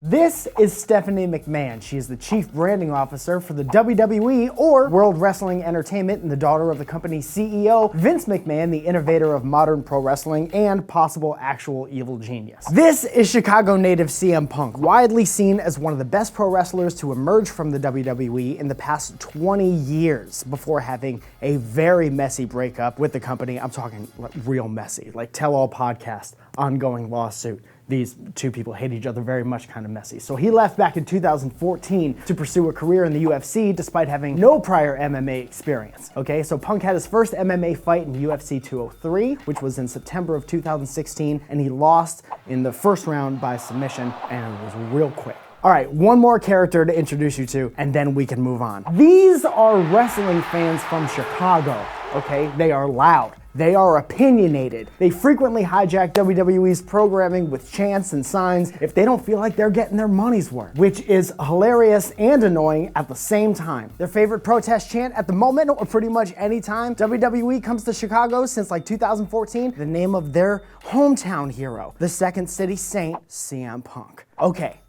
This is Stephanie McMahon. She is the Chief Branding Officer for the WWE, or World Wrestling Entertainment, and the daughter of the company's CEO, Vince McMahon, the innovator of modern pro wrestling and possible actual evil genius. This is Chicago native CM Punk, widely seen as one of the best pro wrestlers to emerge from the WWE in the past 20 years before having a very messy breakup with the company. I'm talking real messy, like tell-all podcast, ongoing lawsuit. These two people hate each other very much, kind of messy. So he left back in 2014 to pursue a career in the UFC despite having no prior MMA experience. Okay, so Punk had his first MMA fight in UFC 203, which was in September of 2016, and he lost in the first round by submission, and it was real quick. All right, one more character to introduce you to, and then we can move on. These are wrestling fans from Chicago, okay? They are loud. They are opinionated. They frequently hijack WWE's programming with chants and signs if they don't feel like they're getting their money's worth, which is hilarious and annoying at the same time. Their favorite protest chant at the moment, or pretty much any time WWE comes to Chicago since like 2014, the name of their hometown hero, the Second City Saint, CM Punk. Okay.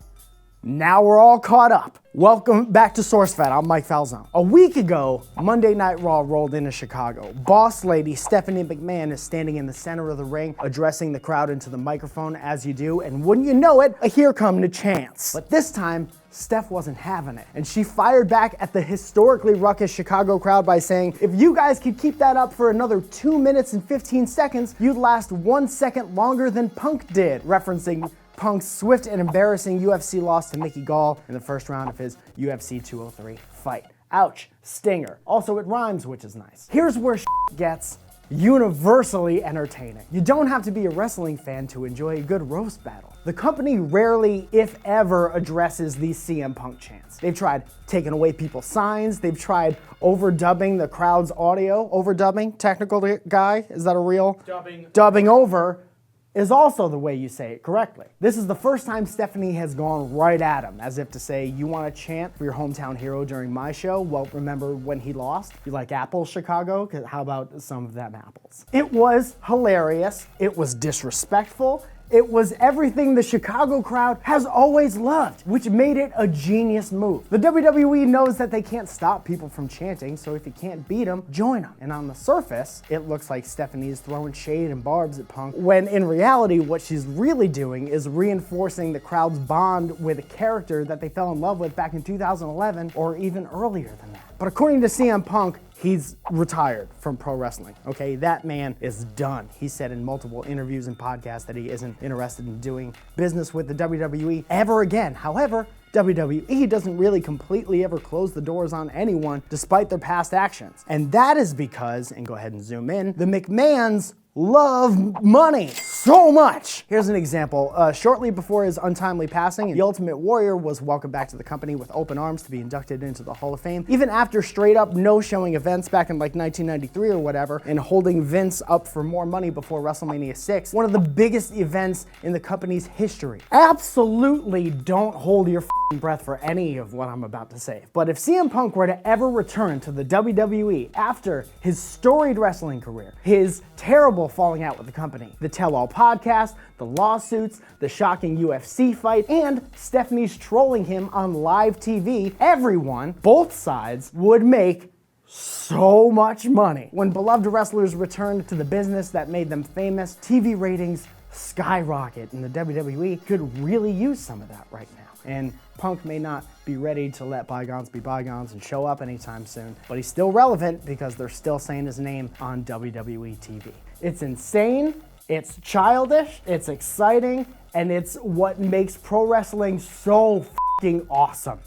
Now we're all caught up. Welcome back to SourceFed. I'm Mike Falzone. A week ago, Monday Night Raw rolled into Chicago. Boss lady Stephanie McMahon is standing in the center of the ring, addressing the crowd into the microphone as you do, and wouldn't you know it, here come the chants. But this time, Steph wasn't having it, and she fired back at the historically ruckus Chicago crowd by saying, if you guys could keep that up for another 2 minutes and 15 seconds, you'd last 1 second longer than Punk did, referencing Punk's swift and embarrassing UFC loss to Mickey Gall in the first round of his UFC 203 fight. Ouch, stinger. Also, it rhymes, which is nice. Here's where gets universally entertaining. You don't have to be a wrestling fan to enjoy a good roast battle. The company rarely, if ever, addresses these CM Punk chants. They've tried taking away people's signs. They've tried overdubbing the crowd's audio. Overdubbing, technical guy, is that a real? Dubbing over is also the way you say it correctly. This is the first time Stephanie has gone right at him, as if to say, you want to chant for your hometown hero during my show? Well, remember when he lost? You like apples, Chicago? How about some of them apples? It was hilarious. It was disrespectful. It was everything the Chicago crowd has always loved, which made it a genius move. The WWE knows that they can't stop people from chanting, so if you can't beat them, join them. And on the surface, it looks like Stephanie is throwing shade and barbs at Punk, when in reality, what she's really doing is reinforcing the crowd's bond with a character that they fell in love with back in 2011, or even earlier than that. But according to CM Punk, he's retired from pro wrestling, okay? That man is done. He said in multiple interviews and podcasts that he isn't interested in doing business with the WWE ever again. However, WWE doesn't really completely ever close the doors on anyone despite their past actions. And that is because, and go ahead and zoom in, the McMahons love money so much. Here's an example. Shortly before his untimely passing, the Ultimate Warrior was welcomed back to the company with open arms to be inducted into the Hall of Fame, even after straight up no-showing events back in like 1993 or whatever, and holding Vince up for more money before WrestleMania 6, one of the biggest events in the company's history. Absolutely don't hold your breath for any of what I'm about to say. But if CM Punk were to ever return to the WWE after his storied wrestling career, his terrible falling out with the company, the tell-all podcast, the lawsuits, the shocking UFC fight, and Stephanie's trolling him on live TV, everyone, both sides, would make so much money. When beloved wrestlers returned to the business that made them famous, TV ratings skyrocket, and the WWE could really use some of that right now. And Punk may not be ready to let bygones be bygones and show up anytime soon, but he's still relevant because they're still saying his name on WWE TV. It's insane, it's childish, it's exciting, and it's what makes pro wrestling so f***ing awesome.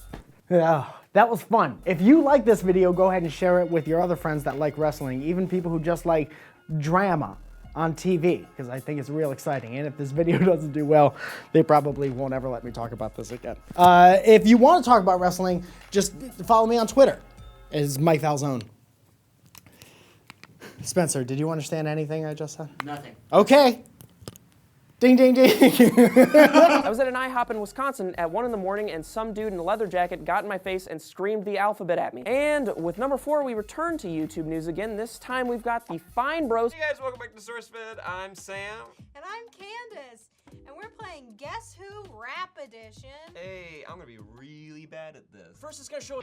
That was fun. If you like this video, go ahead and share it with your other friends that like wrestling, even people who just like drama on TV, because I think it's real exciting. And if this video doesn't do well, they probably won't ever let me talk about this again. If you want to talk about wrestling, just follow me on Twitter. It's Mike Falzone. Spencer, did you understand anything I just said? Nothing. Okay. Ding, ding, ding. I was at an IHOP in Wisconsin at 1 in the morning and some dude in a leather jacket got in my face and screamed the alphabet at me. And with number 4, we return to YouTube news again. This time we've got the Fine Bros. Hey guys, welcome back to SourceFed. I'm Sam. And I'm Candace. And we're playing Guess Who Rap Edition. Hey, I'm gonna be really bad at this. First, it's gonna show